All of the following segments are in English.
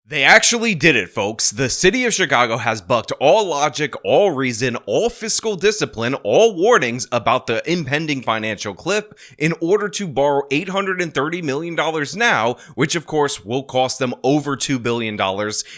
They actually did it, folks. The city of Chicago has bucked all logic, all reason, all fiscal discipline, all warnings about the impending financial cliff in order to borrow $830 million now, which of course will cost them over $2 billion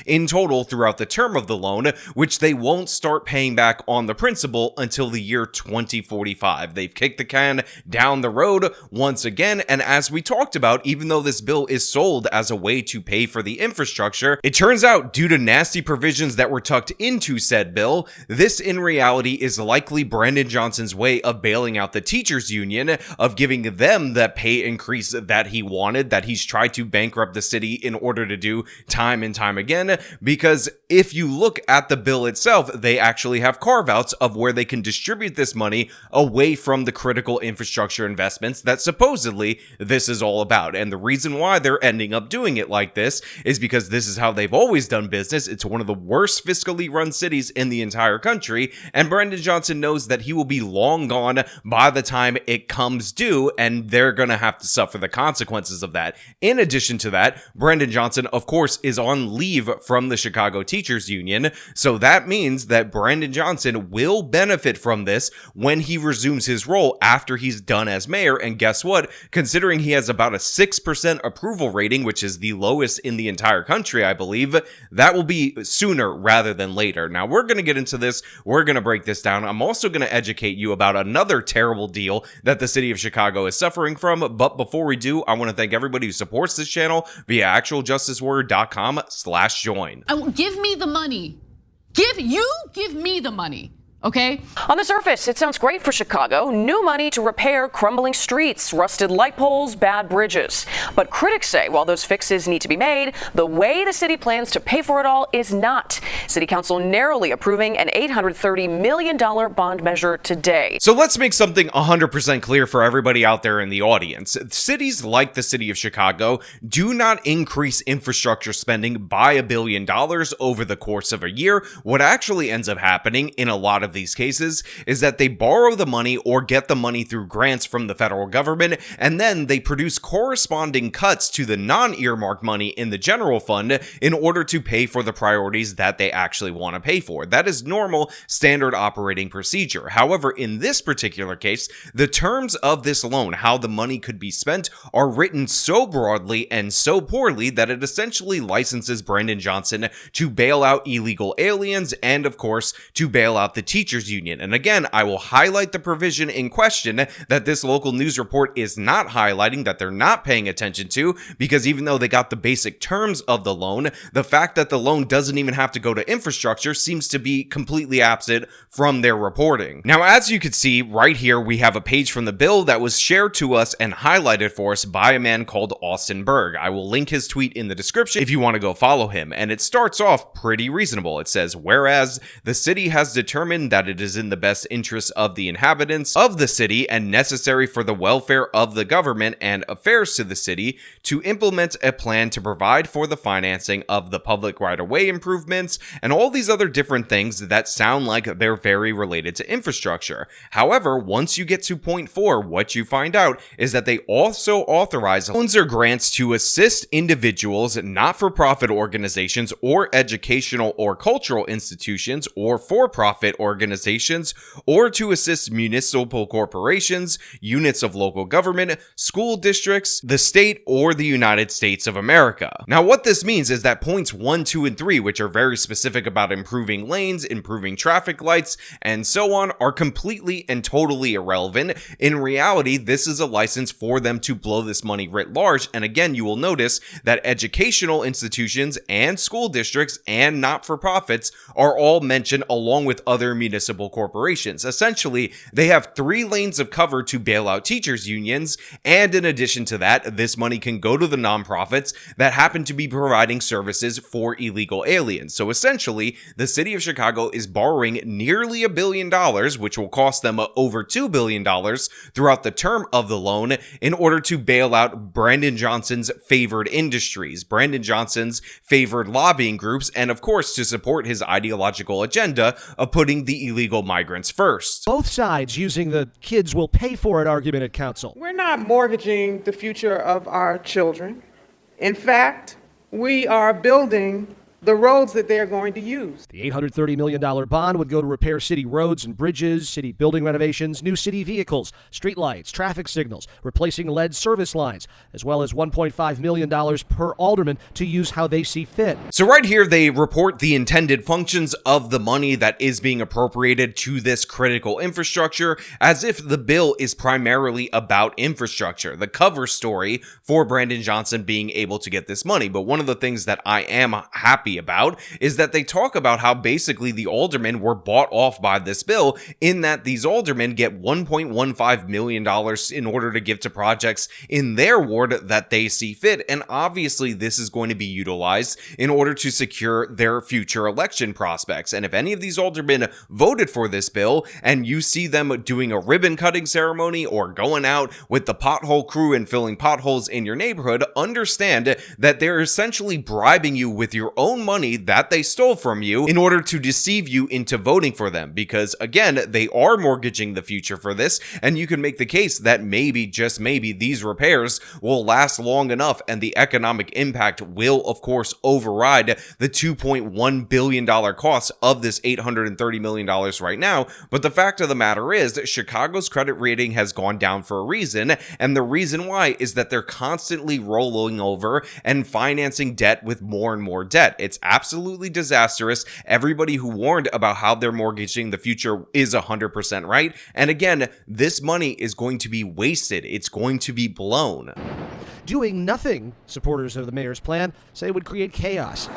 in total throughout the term of the loan, which they won't start paying back on the principal until the year 2045. They've kicked the can down the road once again, and as we talked about, even though this bill is sold as a way to pay for the infrastructure, it turns out, due to nasty provisions that were tucked into said bill, this in reality is likely Brandon Johnson's way of bailing out the teachers union, of giving them that pay increase that he wanted, that he's tried to bankrupt the city in order to do time and time again, because if you look at the bill itself, they actually have carve-outs of where they can distribute this money away from the critical infrastructure investments that supposedly this is all about. And the reason why they're ending up doing it like this is because this is how they've always done business. It's one of the worst fiscally run cities in the entire country, and Brandon Johnson knows that he will be long gone by the time it comes due, and they're gonna have to suffer the consequences of that. In addition to that, Brandon Johnson, of course, is on leave from the Chicago Teachers Union, so that means that Brandon Johnson will benefit from this when he resumes his role after he's done as mayor. And guess what? Considering he has about a 6% approval rating, which is the lowest in the entire country, I believe, that will be sooner rather than later. Now, we're going to get into this. We're going to break this down. I'm also going to educate you about another terrible deal that the city of Chicago is suffering from. But before we do, I want to thank everybody who supports this channel via actualjusticewarrior.com/join. Give me the money. Give me the money. Okay? On the surface, it sounds great for Chicago. New money to repair crumbling streets, rusted light poles, bad bridges. But critics say while those fixes need to be made, the way the city plans to pay for it all is not. City Council narrowly approving an $830 million bond measure today. So let's make something 100% clear for everybody out there in the audience. Cities like the city of Chicago do not increase infrastructure spending by $1 billion over the course of a year. What actually ends up happening in a lot of these cases is that they borrow the money or get the money through grants from the federal government, and then they produce corresponding cuts to the non-earmarked money in the general fund in order to pay for the priorities that they actually want to pay for. That is normal standard operating procedure. However, in this particular case, the terms of this loan, how the money could be spent, are written so broadly and so poorly that it essentially licenses Brandon Johnson to bail out illegal aliens and, of course, to bail out the teachers union. And again, I will highlight the provision in question that this local news report is not highlighting, that they're not paying attention to, because even though they got the basic terms of the loan, the fact that the loan doesn't even have to go to infrastructure seems to be completely absent from their reporting. Now, as you can see right here, we have a page from the bill that was shared to us and highlighted for us by a man called Austin Berg. I will link his tweet in the description if you want to go follow him. And it starts off pretty reasonable. It says, whereas the city has determined that it is in the best interest of the inhabitants of the city and necessary for the welfare of the government and affairs to the city to implement a plan to provide for the financing of the public right-of-way improvements and all these other different things that sound like they're very related to infrastructure. However, once you get to point 4, what you find out is that they also authorize loans or grants to assist individuals, not-for-profit organizations, or educational or cultural institutions, or for-profit organizations, or to assist municipal corporations, units of local government, school districts, the state, or the United States of America. Now, what this means is that points 1, 2, and 3, which are very specific about improving lanes, improving traffic lights, and so on, are completely and totally irrelevant. In reality, this is a license for them to blow this money writ large. And again, you will notice that educational institutions and school districts and not-for-profits are all mentioned along with other municipal corporations. Essentially, they have 3 lanes of cover to bail out teachers unions, and in addition to that, this money can go to the nonprofits that happen to be providing services for illegal aliens. So essentially, the city of Chicago is borrowing nearly $1 billion, which will cost them over $2 billion throughout the term of the loan, in order to bail out Brandon Johnson's favored industries, Brandon Johnson's favored lobbying groups, and of course to support his ideological agenda of putting the illegal migrants first. Both sides using the kids will pay for it argument at council. We're not mortgaging the future of our children. In fact, we are building the roads that they're going to use. The $830 million bond would go to repair city roads and bridges, city building renovations, new city vehicles, streetlights, traffic signals, replacing lead service lines, as well as $1.5 million per alderman to use how they see fit. So right here, they report the intended functions of the money that is being appropriated to this critical infrastructure as if the bill is primarily about infrastructure, the cover story for Brandon Johnson being able to get this money. But one of the things that I am happy about is that they talk about how basically the aldermen were bought off by this bill, in that these aldermen get $1.15 million in order to give to projects in their ward that they see fit. And obviously this is going to be utilized in order to secure their future election prospects. And if any of these aldermen voted for this bill and you see them doing a ribbon cutting ceremony or going out with the pothole crew and filling potholes in your neighborhood, understand that they're essentially bribing you with your own money that they stole from you in order to deceive you into voting for them. Because again, they are mortgaging the future for this, and you can make the case that maybe, just maybe, these repairs will last long enough and the economic impact will, of course, override the $2.1 billion cost of this $830 million right now. But the fact of the matter is that Chicago's credit rating has gone down for a reason, and the reason why is that they're constantly rolling over and financing debt with more and more debt. It's absolutely disastrous. Everybody who warned about how they're mortgaging the future is 100% right. And again, this money is going to be wasted. It's going to be blown. Doing nothing, supporters of the mayor's plan say, would create chaos.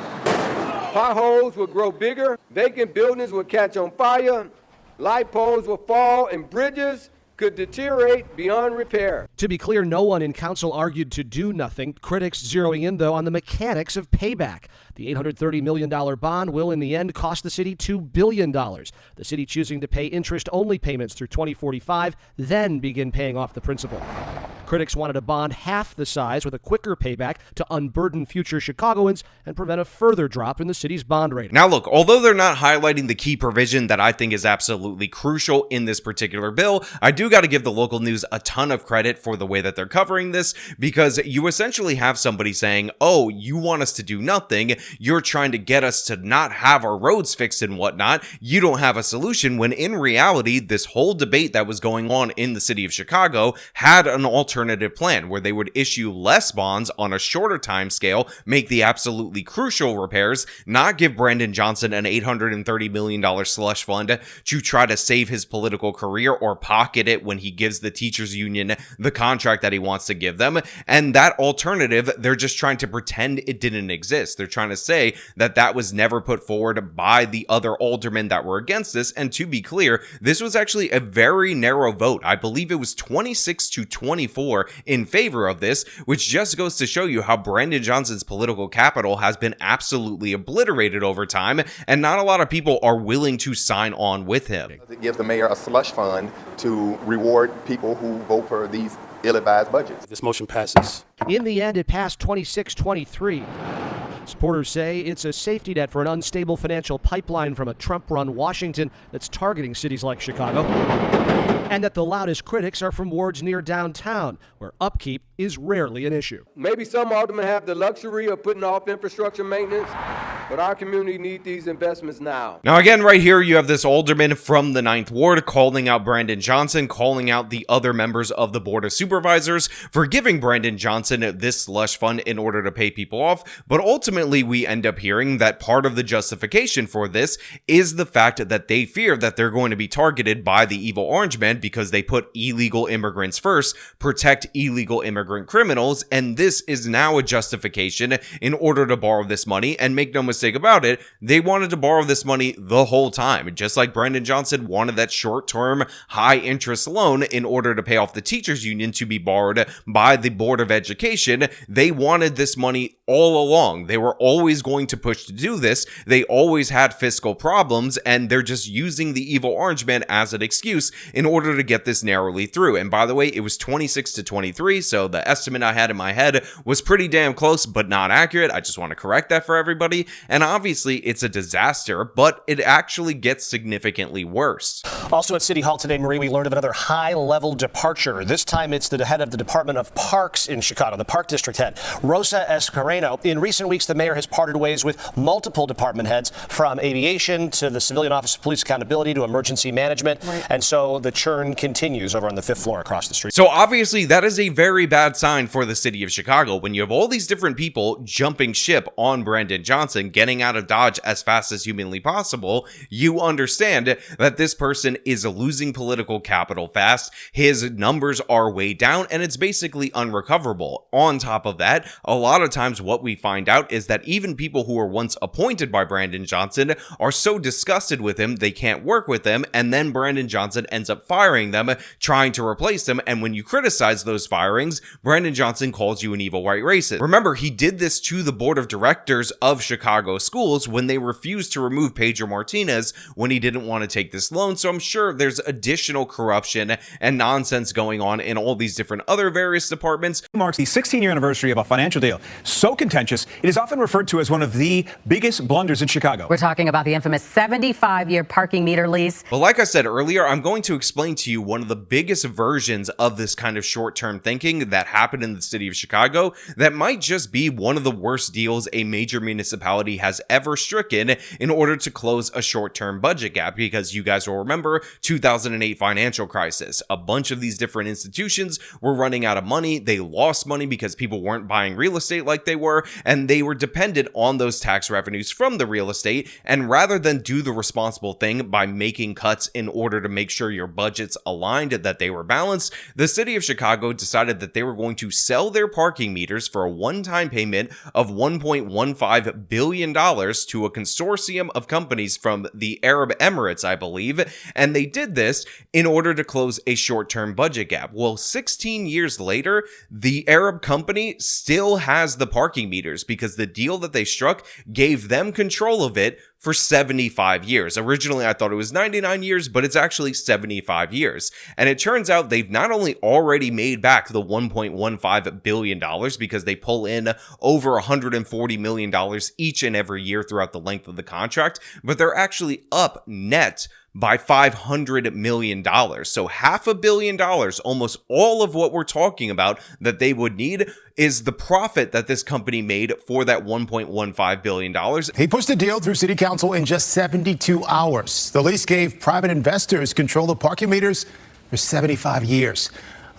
Potholes will grow bigger, vacant buildings will catch on fire, light poles will fall, and bridges could deteriorate beyond repair. To be clear, no one in council argued to do nothing. Critics zeroing in, though, on the mechanics of payback. The $830 million bond will, in the end, cost the city $2 billion. The city choosing to pay interest-only payments through 2045, then begin paying off the principal. Critics wanted a bond half the size with a quicker payback to unburden future Chicagoans and prevent a further drop in the city's bond rating. Now look, although they're not highlighting the key provision that I think is absolutely crucial in this particular bill, I do got to give the local news a ton of credit for the way that they're covering this, because you essentially have somebody saying, oh, you want us to do nothing, you're trying to get us to not have our roads fixed and whatnot, you don't have a solution, when in reality, this whole debate that was going on in the city of Chicago had an alternative plan where they would issue less bonds on a shorter time scale, make the absolutely crucial repairs, not give Brandon Johnson an $830 million slush fund to try to save his political career or pocket it when he gives the teachers union the contract that he wants to give them. And that alternative, they're just trying to pretend it didn't exist. They're trying to say that that was never put forward by the other aldermen that were against this. And to be clear, this was actually a very narrow vote. I believe it was 26 to 24 in favor of this, which just goes to show you how Brandon Johnson's political capital has been absolutely obliterated over time, and not a lot of people are willing to sign on with him. It gives the mayor a slush fund to reward people who vote for these ill-advised budgets. This motion passes. In the end, it passed 26-23. Supporters say it's a safety net for an unstable financial pipeline from a Trump-run Washington that's targeting cities like Chicago, and that the loudest critics are from wards near downtown, where upkeep is rarely an issue. Maybe some aldermen have the luxury of putting off infrastructure maintenance, but our community needs these investments now. Now again, right here, you have this alderman from the 9th Ward calling out Brandon Johnson, calling out the other members of the Board of Supervisors for giving Brandon Johnson this slush fund in order to pay people off. But ultimately, we end up hearing that part of the justification for this is the fact that they fear that they're going to be targeted by the evil orange men because they put illegal immigrants first, protect illegal immigrant criminals, and this is now a justification in order to borrow this money. And make no mistake about it, they wanted to borrow this money the whole time. Just like Brandon Johnson wanted that short-term, high-interest loan in order to pay off the teachers union to be borrowed by the Board of Education, they wanted this money all along. They were always going to push to do this. They always had fiscal problems, and they're just using the evil orange man as an excuse in order to get this narrowly through. And by the way, it was 26 to 23, so the estimate I had in my head was pretty damn close, but not accurate. I just want to correct that for everybody. and obviously it's a disaster, but it actually gets significantly worse. Also at City Hall today, Marie, we learned of another high-level departure. This time it's the head of the Department of Parks in Chicago, the Park District head, Rosa Escareno. In recent weeks, the mayor has parted ways with multiple department heads, from aviation to the Civilian Office of Police Accountability to emergency management. Right. And so the churn continues over on the 5th floor across the street. So obviously that is a very bad sign for the city of Chicago when you have all these different people jumping ship on Brandon Johnson, getting out of Dodge as fast as humanly possible. You understand that this person is losing political capital fast. His numbers are way down and it's basically unrecoverable. On top of that, a lot of times what we find out is that even people who were once appointed by Brandon Johnson are so disgusted with him they can't work with him, and then Brandon Johnson ends up firing them, trying to replace them. And when you criticize those firings, Brandon Johnson calls you an evil white racist. Remember, he did this to the board of directors of Chicago schools when they refused to remove Pedro Martinez when he didn't want to take this loan. So I'm sure there's additional corruption and nonsense going on in all these different other various departments. Marks the 16-year anniversary of a financial deal so contentious it is often referred to as one of the biggest blunders in Chicago. We're talking about the infamous 75-year parking meter lease. But like I said earlier, I'm going to explain to you one of the biggest versions of this kind of short-term thinking that happened in the city of Chicago that might just be one of the worst deals a major municipality has ever stricken in order to close a short-term budget gap, because you guys will remember 2008 financial crisis. A bunch of these different institutions were running out of money. They lost money because people weren't buying real estate like they were, and they were dependent on those tax revenues from the real estate. And rather than do the responsible thing by making cuts in order to make sure your budgets aligned, that they were balanced, the city of Chicago decided that they were going to sell their parking meters for a one-time payment of $1.15 billion to a consortium of companies from the Arab Emirates, I believe, and they did this in order to close a short-term budget gap. Well, 16 years later, the Arab company still has the parking meters because the deal that they struck gave them control of it for 75 years. Originally, I thought it was 99 years, but it's actually 75 years. And it turns out they've not only already made back the $1.15 billion because they pull in over $140 million each and every year throughout the length of the contract, but they're actually up net by $500 million. So $500 million, almost all of what we're talking about that they would need, is the profit that this company made for that $1.15 billion. He pushed the deal through city council in just 72 hours. The lease gave private investors control of parking meters for 75 years.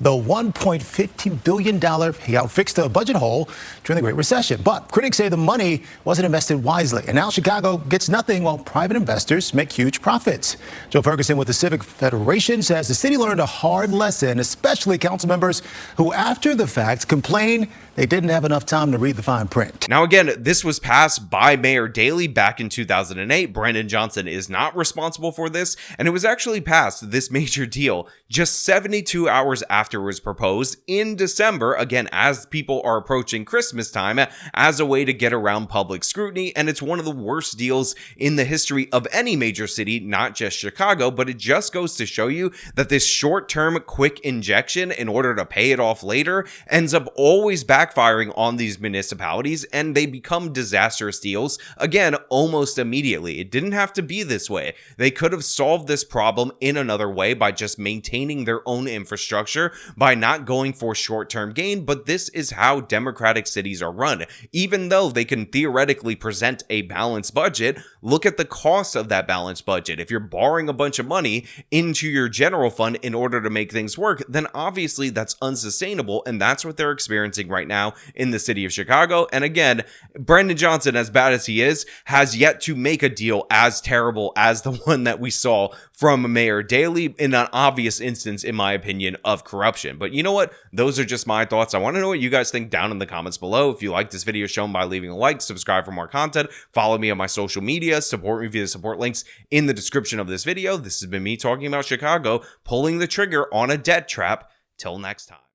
The $1.15 billion payout fixed a budget hole during the Great Recession. But critics say the money wasn't invested wisely. And now Chicago gets nothing while private investors make huge profits. Joe Ferguson with the Civic Federation says the city learned a hard lesson, especially council members who, after the fact, complain they didn't have enough time to read the fine print. Now, again, this was passed by Mayor Daley back in 2008. Brandon Johnson is not responsible for this, and it was actually passed, this major deal, just 72 hours after it was proposed in December, again, as people are approaching Christmas time, as a way to get around public scrutiny. And it's one of the worst deals in the history of any major city, not just Chicago, but it just goes to show you that this short-term quick injection in order to pay it off later ends up always backfiring on these municipalities, and they become disastrous deals, again, almost immediately. It didn't have to be this way. They could have solved this problem in another way by just maintaining their own infrastructure, by not going for short-term gain, but this is how democratic cities are run. Even though they can theoretically present a balanced budget, look at the cost of that balanced budget. If you're borrowing a bunch of money into your general fund in order to make things work, then obviously that's unsustainable, and that's what they're experiencing right now in the city of Chicago. And again, Brandon Johnson, as bad as he is, has yet to make a deal as terrible as the one that we saw from Mayor Daley, in an obvious instance, in my opinion, of corruption. But you know what? Those are just my thoughts. I want to know what you guys think down in the comments below. If you like this video, show them by leaving a like, subscribe for more content, follow me on my social media, support me via the support links in the description of this video. This has been me talking about Chicago, pulling the trigger on a debt trap. Till next time.